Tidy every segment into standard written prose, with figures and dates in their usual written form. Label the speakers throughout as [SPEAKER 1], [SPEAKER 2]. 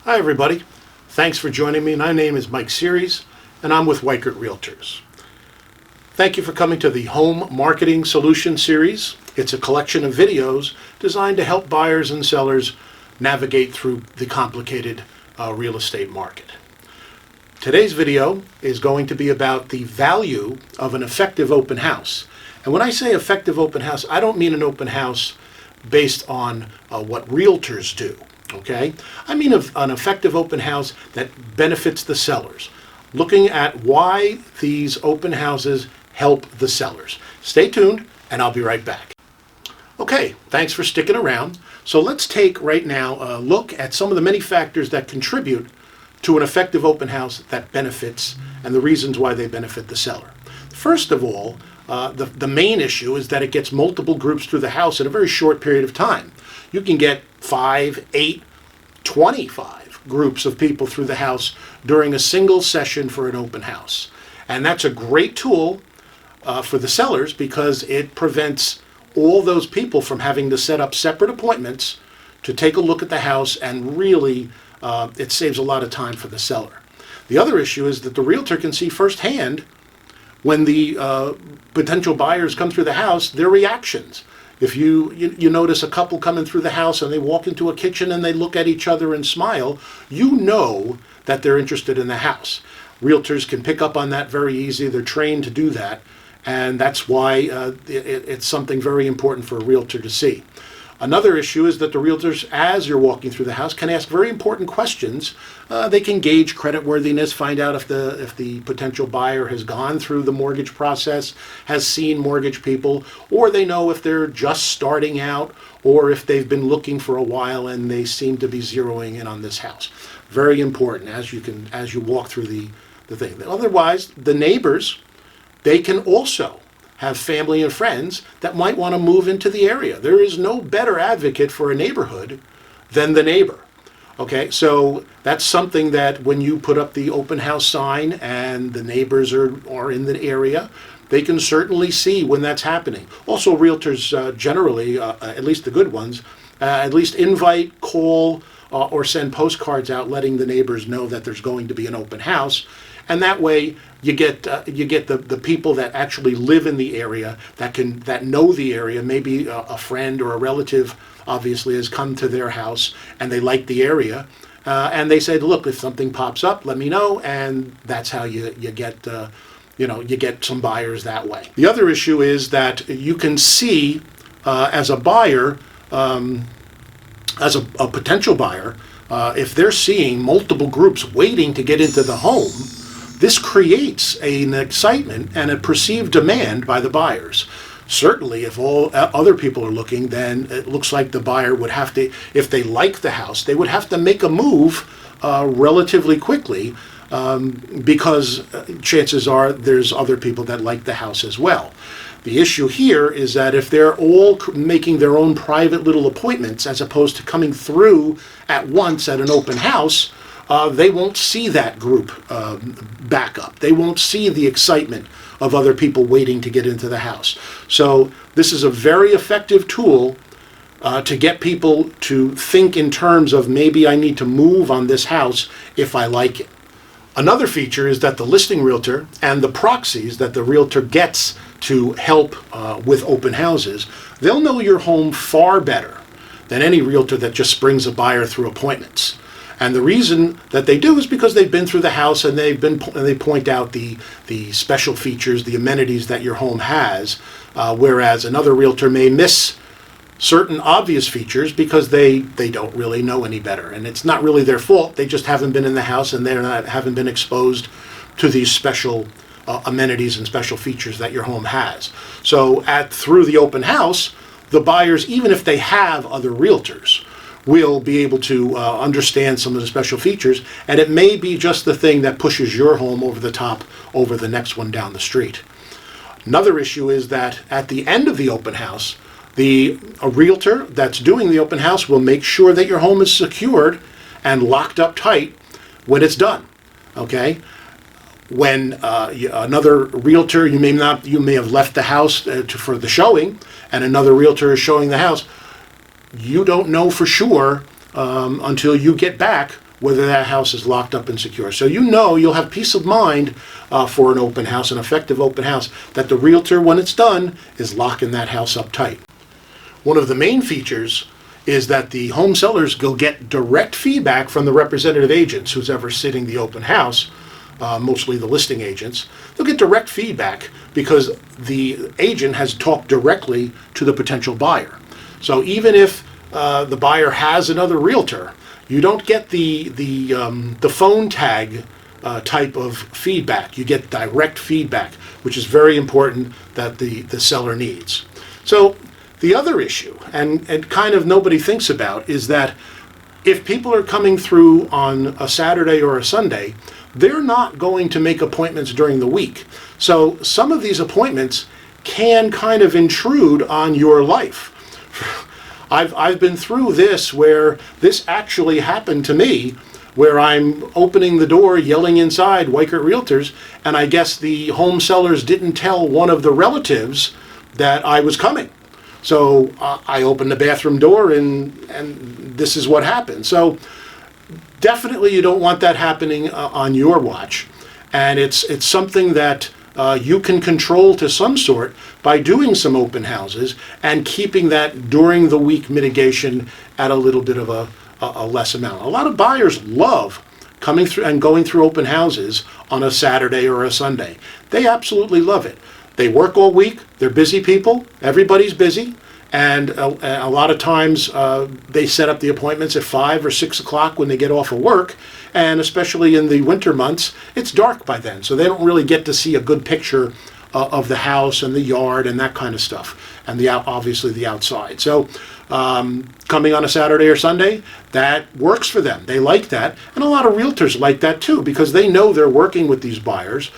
[SPEAKER 1] Hi everybody, thanks for joining me. My name is Mike Series and I'm with Weichert Realtors. Thank you for coming to the Home Marketing Solution Series. It's a collection of videos designed to help buyers and sellers navigate through the complicated real estate market. Today's video is going to be about the value of an effective open house. And when I say effective open house, I don't mean an open house based on what realtors do. Okay? I mean an effective open house that benefits the sellers. Looking at why these open houses help the sellers. Stay tuned and I'll be right back. Okay, thanks for sticking around. So let's take right now a look at some of the many factors that contribute to an effective open house that benefits and the reasons why they benefit the seller. First of all, the main issue is that it gets multiple groups through the house in a very short period of time. You can get 5, 8, 25 groups of people through the house during a single session for an open house. And that's a great tool for the sellers because it prevents all those people from having to set up separate appointments to take a look at the house, and really it saves a lot of time for the seller. The other issue is that the realtor can see firsthand when the potential buyers come through the house, their reactions. If you notice a couple coming through the house and they walk into a kitchen and they look at each other and smile, you know that they're interested in the house. Realtors can pick up on that very easy. They're trained to do that. And that's why it's something very important for a realtor to see. Another issue is that the realtors, as you're walking through the house, can ask very important questions. They can gauge creditworthiness, find out if the potential buyer has gone through the mortgage process, has seen mortgage people, or they know if they're just starting out, or if they've been looking for a while and they seem to be zeroing in on this house. Very important as you walk through the thing. Otherwise, the neighbors, they can also have family and friends that might want to move into the area. There is no better advocate for a neighborhood than the neighbor. Okay, so that's something that when you put up the open house sign and the neighbors are in the area, they can certainly see when that's happening. Also, realtors generally, at least the good ones, at least invite, call, or send postcards out letting the neighbors know that there's going to be an open house. And that way you get the people that actually live in the area, that know the area. Maybe a friend or a relative obviously has come to their house and they like the area, and they said, look, if something pops up, let me know. And that's how you get you get some buyers that way. The other issue is that you can see as a buyer, as a potential buyer, if they're seeing multiple groups waiting to get into the home, this creates an excitement and a perceived demand by the buyers. Certainly, if all other people are looking, then it looks like the buyer would have to, if they like the house, they would have to make a move relatively quickly because chances are there's other people that like the house as well. The issue here is that if they're all making their own private little appointments as opposed to coming through at once at an open house, they won't see that group back up. They won't see the excitement of other people waiting to get into the house. So this is a very effective tool to get people to think in terms of maybe I need to move on this house if I like it. Another feature is that the listing realtor and the proxies that the realtor gets to help with open houses, they'll know your home far better than any realtor that just brings a buyer through appointments. And the reason that they do is because they've been through the house and they point out the special features, the amenities that your home has, whereas another realtor may miss certain obvious features because they don't really know any better. And it's not really their fault. They just haven't been in the house and haven't been exposed to these special amenities and special features that your home has. So through the open house, the buyers, even if they have other realtors, will be able to understand some of the special features, and it may be just the thing that pushes your home over the top over the next one down the street. Another issue is that at the end of the open house, a realtor that's doing the open house will make sure that your home is secured and locked up tight when it's done. Okay? When another realtor, you may have left the house for the showing, and another realtor is showing the house, you don't know for sure until you get back whether that house is locked up and secure. So you know you'll have peace of mind for an open house, an effective open house, that the realtor, when it's done, is locking that house up tight. One of the main features is that the home sellers will get direct feedback from the representative agents, who's ever sitting the open house, mostly the listing agents. They'll get direct feedback because the agent has talked directly to the potential buyer. So even if the buyer has another realtor, you don't get the phone tag type of feedback. You get direct feedback, which is very important that the seller needs. So the other issue, and kind of nobody thinks about, is that if people are coming through on a Saturday or a Sunday, they're not going to make appointments during the week. So some of these appointments can kind of intrude on your life. I've been through this where this actually happened to me, where I'm opening the door, yelling inside, Weichert Realtors, and I guess the home sellers didn't tell one of the relatives that I was coming. So I opened the bathroom door and this is what happened. So definitely you don't want that happening on your watch. And it's something that you can control to some sort by doing some open houses and keeping that during the week mitigation at a little bit of a less amount. A lot of buyers love coming through and going through open houses on a Saturday or a Sunday. They absolutely love it. They work all week, they're busy people, everybody's busy, and a lot of times they set up the appointments at 5 or 6 o'clock when they get off of work, and especially in the winter months, it's dark by then, so they don't really get to see a good picture of the house and the yard and that kind of stuff, and obviously the outside. So coming on a Saturday or Sunday, that works for them. They like that, and a lot of realtors like that too, because they know they're working with these buyers.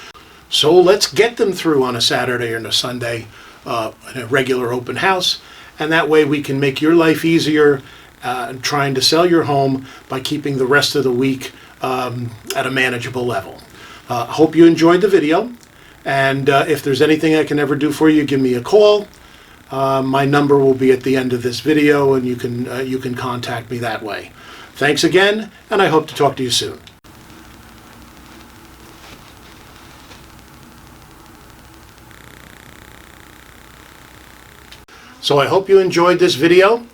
[SPEAKER 1] So let's get them through on a Saturday or a Sunday in a regular open house, and that way we can make your life easier trying to sell your home by keeping the rest of the week at a manageable level. I hope you enjoyed the video, and if there's anything I can ever do for you, give me a call. My number will be at the end of this video, and you can contact me that way. Thanks again, and I hope to talk to you soon. So I hope you enjoyed this video.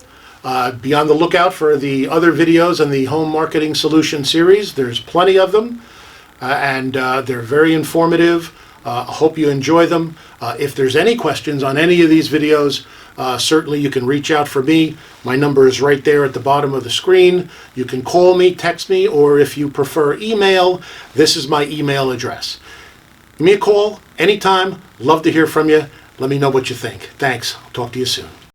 [SPEAKER 1] Be on the lookout for the other videos in the Home Marketing Solution series. There's plenty of them, and they're very informative. I hope you enjoy them. If there's any questions on any of these videos, certainly you can reach out for me. My number is right there at the bottom of the screen. You can call me, text me, or if you prefer email, this is my email address. Give me a call anytime. Love to hear from you. Let me know what you think. Thanks. I'll talk to you soon.